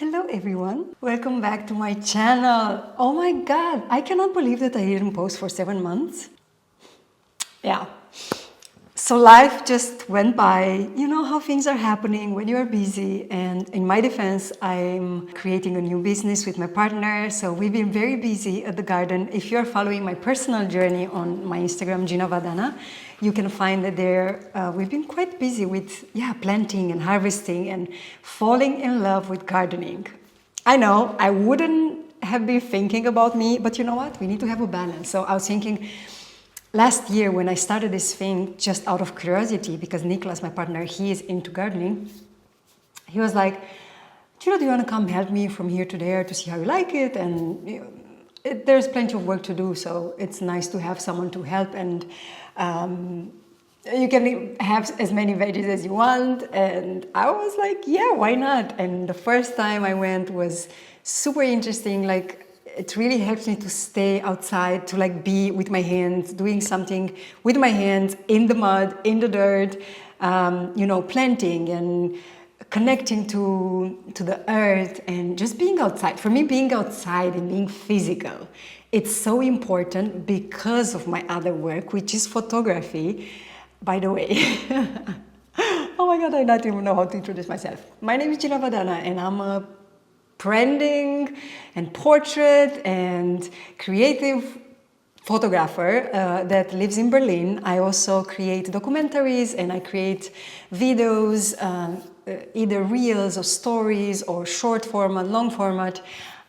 Hello everyone, welcome back to my channel. Oh my god, I cannot believe that I didn't post for 7 months. Yeah, so life just went by. You know how things are happening when you are busy, and in my defense, I'm creating a new business with my partner, so we've been very busy at the garden. If you're following my personal journey on my Instagram, Gina Vadana, you can find that there we've been quite busy with planting and harvesting and falling in love with gardening. I know I wouldn't have been thinking about me, but you know what? We need to have a balance. So I was thinking last year when I started this thing just out of curiosity, because Nicholas, my partner, he is into gardening. He was like, Gina, do you want to come help me from here to there to see how you like it? And there's plenty of work to do, so it's nice to have someone to help, and you can have as many veggies as you want. And I was like, yeah, why not? And the first time I went was super interesting. Like, it really helps me to stay outside, to like be with my hands, doing something with my hands in the mud, in the dirt, planting and connecting to the earth and just being outside. For me, being outside and being physical, it's so important because of my other work, which is photography. By the way, oh my God, I don't even know how to introduce myself. My name is Gina Vadana, and I'm a branding and portrait and creative photographer that lives in Berlin. I also create documentaries and I create videos, either reels or stories or short format, long format.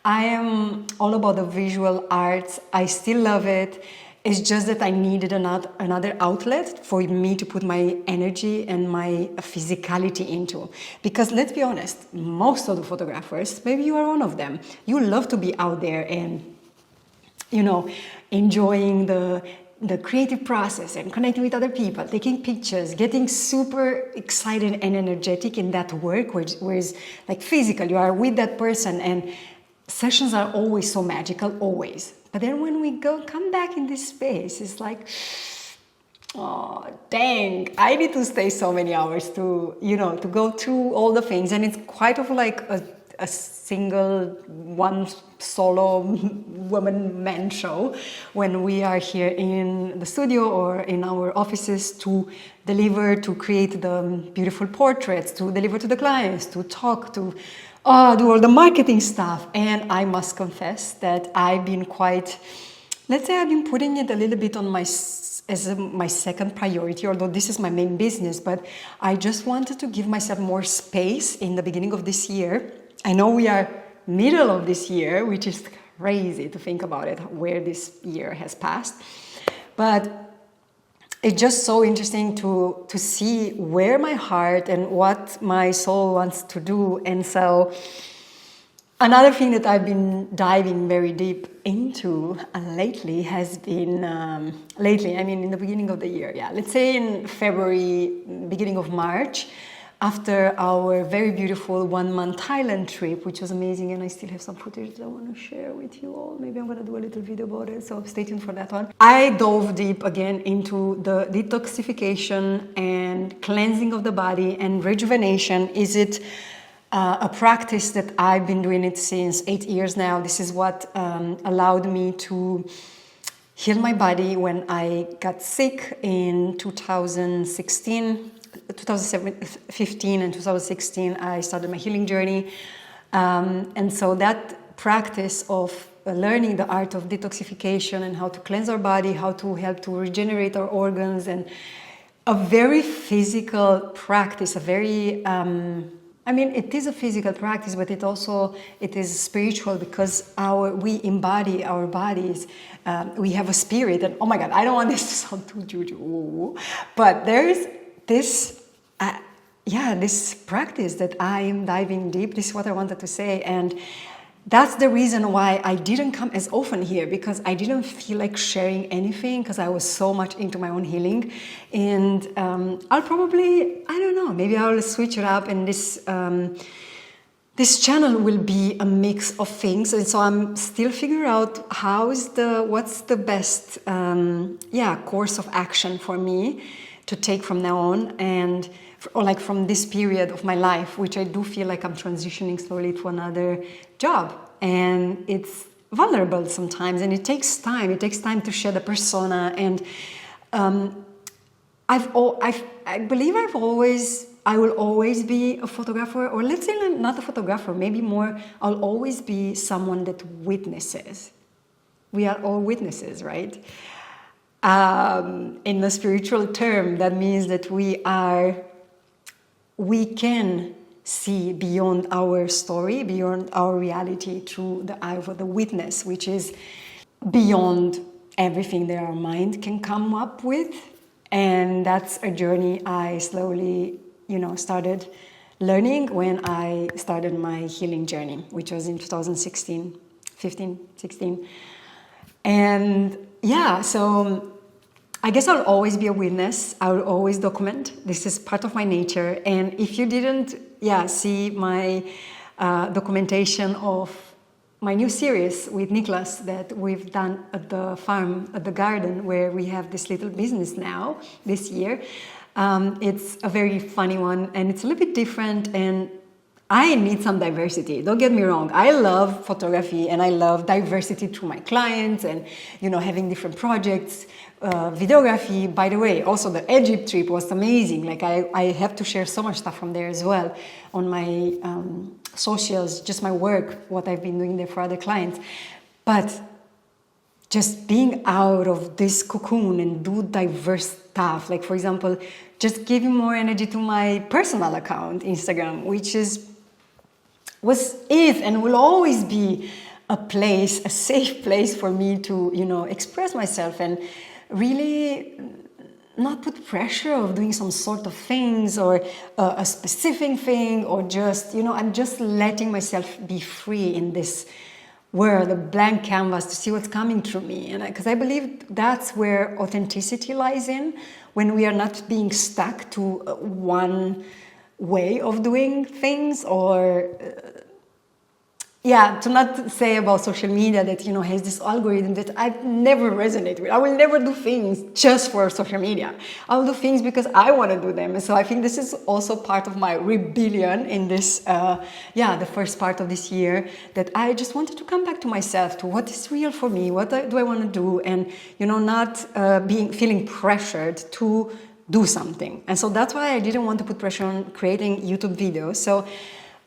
I am all about the visual arts. I still love it. It's just that I needed another outlet for me to put my energy and my physicality into. Because let's be honest, most of the photographers, maybe you are one of them, you love to be out there and, enjoying the creative process and connecting with other people, taking pictures, getting super excited and energetic in that work, where it's like physical, you are with that person, and sessions are always so magical, always. But then when we come back in this space, it's like, oh, dang, I need to stay so many hours to go through all the things. And it's quite of like a single, one solo woman-man show when we are here in the studio or in our offices to deliver, to create the beautiful portraits, to deliver to the clients, to talk, to do all the marketing stuff. And I must confess that I've been I've been putting it a little bit on my second priority, although this is my main business. But I just wanted to give myself more space in the beginning of this year. I know we are middle of this year, which is crazy to think about it, where this year has passed. But it's just so interesting to see where my heart and what my soul wants to do. And so another thing that I've been diving very deep into lately has been, in the beginning of the year, let's say in February, beginning of March, after our very beautiful 1-month Thailand trip, which was amazing, and I still have some footage that I want to share with you all. Maybe I'm going to do a little video about it, so stay tuned for that one. I dove deep again into the detoxification and cleansing of the body and rejuvenation. Is it a practice that I've been doing it since 8 years now? This is what allowed me to heal my body when I got sick in 2015 and 2016. I started my healing journey, and so that practice of learning the art of detoxification and how to cleanse our body, how to help to regenerate our organs, and a very physical practice, it is a physical practice, but it is spiritual, because we embody our bodies. We have a spirit, and oh my God, I don't want this to sound too juju, but there is this practice that I am diving deep. This is what I wanted to say, and that's the reason why I didn't come as often here, because I didn't feel like sharing anything, because I was so much into my own healing. And I'll probably, I don't know, maybe I'll switch it up, and this channel will be a mix of things. And so I'm still figuring out what's the best course of action for me to take from now on, and or like from this period of my life, which I do feel like I'm transitioning slowly to another job. And it's vulnerable sometimes, and it takes time. It takes time to shed a persona. And I believe I will always be a photographer, or let's say not a photographer, maybe more, I'll always be someone that witnesses. We are all witnesses, right? In the spiritual term, that means that we can see beyond our story, beyond our reality, through the eye of the witness, which is beyond everything that our mind can come up with. And that's a journey I slowly, started learning when I started my healing journey, which was in 2016, 15, 16. And yeah, so I guess I'll always be a witness. I will always document. This is part of my nature. And if you didn't, see my documentation of my new series with Niklas that we've done at the farm, at the garden, where we have this little business now this year. It's a very funny one, and it's a little bit different, and I need some diversity. Don't get me wrong. I love photography, and I love diversity through my clients, and having different projects, videography. By the way, also the Egypt trip was amazing. Like I have to share so much stuff from there as well on my socials, just my work, what I've been doing there for other clients. But just being out of this cocoon and do diverse stuff, like for example, just giving more energy to my personal account, Instagram, which is and will always be a safe place for me to, express myself and really not put pressure of doing some sort of things or a specific thing, or just, I'm just letting myself be free in this world, a blank canvas, to see what's coming through me. And because I believe that's where authenticity lies in, when we are not being stuck to one way of doing things, or to not say about social media that, has this algorithm that I never resonate with. I will never do things just for social media. I'll do things because I want to do them. And so I think this is also part of my rebellion in this, the first part of this year, that I just wanted to come back to myself, to what is real for me, what do I want to do, and, not feeling pressured to do something. And so that's why I didn't want to put pressure on creating YouTube videos. So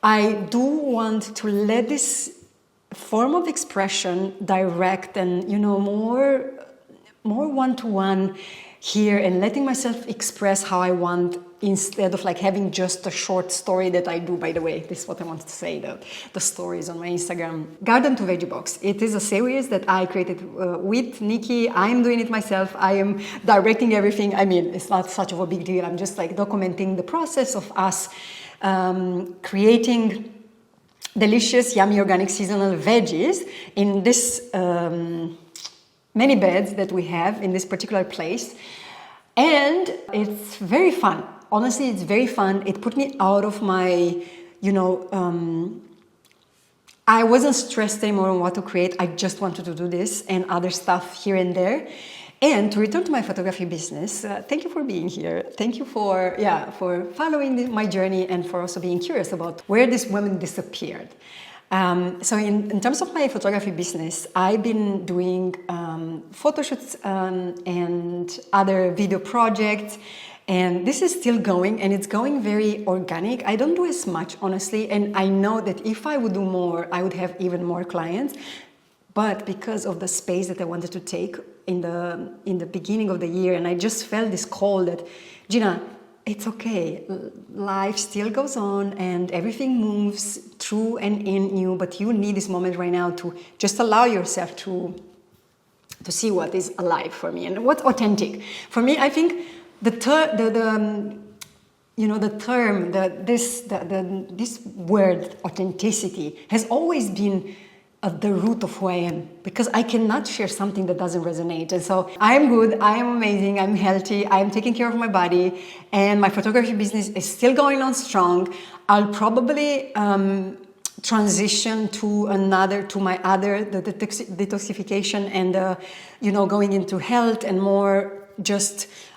I do want to let this form of expression direct and, more one-to-one here, and letting myself express how I want, instead of like having just a short story that I do. By the way, this is what I wanted to say, the stories on my Instagram. Garden to Veggie Box. It is a series that I created with Nikki. I am doing it myself. I am directing everything. I mean, it's not such of a big deal. I'm just like documenting the process of us creating delicious, yummy, organic, seasonal veggies in this many beds that we have in this particular place. And it's very fun. Honestly, it's very fun. It put me out of my, I wasn't stressed anymore on what to create. I just wanted to do this and other stuff here and there. And to return to my photography business, thank you for being here. Thank you for following my journey, and for also being curious about where this woman disappeared. So in terms of my photography business, I've been doing photoshoots and other video projects, and this is still going, and it's going very organic. I don't do as much, honestly, and I know that if I would do more, I would have even more clients. But because of the space that I wanted to take in the beginning of the year, and I just felt this call that, Gina, it's okay. Life still goes on, and everything moves through and in you. But you need this moment right now to just allow yourself to see what is alive for me and what's authentic for me. I think this word authenticity has always been at the root of who I am, because I cannot share something that doesn't resonate. And so I am good, I am amazing, I'm healthy, I'm taking care of my body, and my photography business is still going on strong. I'll probably transition to the detoxification and going into health and more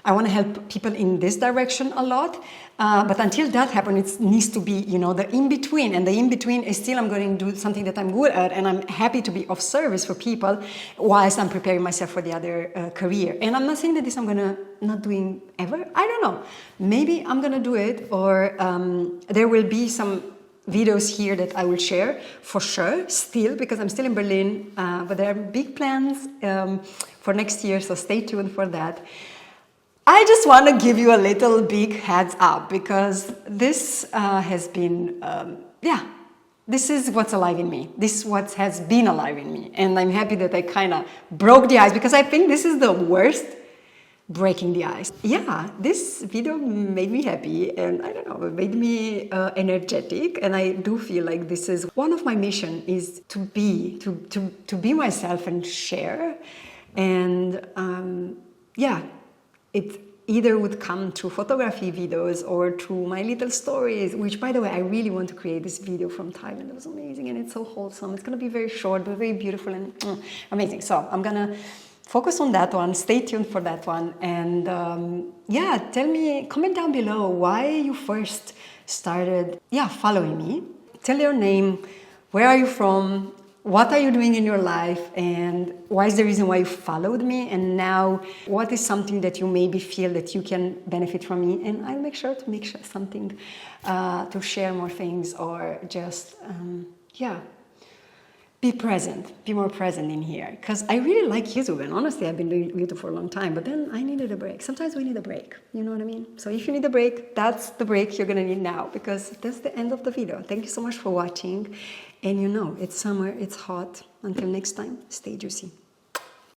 I want to help people in this direction a lot. But until that happens, it needs to be, the in-between. And the in-between is still I'm going to do something that I'm good at, and I'm happy to be of service for people whilst I'm preparing myself for the other career. And I'm not saying that this I'm going to not doing ever. I don't know. Maybe I'm going to do it, or there will be some videos here that I will share for sure still, because I'm still in Berlin, but there are big plans for next year, so stay tuned for that. I just want to give you a little big heads up, because this has been, this is what's alive in me. This is what has been alive in me. And I'm happy that I kind of broke the ice, because I think this is the worst, breaking the ice. Yeah, this video made me happy, and I don't know, it made me energetic, and I do feel like this is one of my mission, is to be myself and share. And it either would come through photography videos or through my little stories, which, by the way, I really want to create this video from Thailand. It was amazing, and it's so wholesome. It's going to be very short, but very beautiful and amazing. So I'm going to focus on that one. Stay tuned for that one. And tell me, comment down below why you first started following me. Tell your name, where are you from, what are you doing in your life, and why is the reason why you followed me, and now what is something that you maybe feel that you can benefit from me, and I'll make sure something to share more things, or just be more present in here, because I really like YouTube, and honestly I've been doing YouTube for a long time, but then I needed a break. Sometimes we need a break, you know what I mean? So if you need a break, that's the break you're gonna need now, because that's the end of the video. Thank you so much for watching, and it's summer, it's hot. Until next time, stay juicy.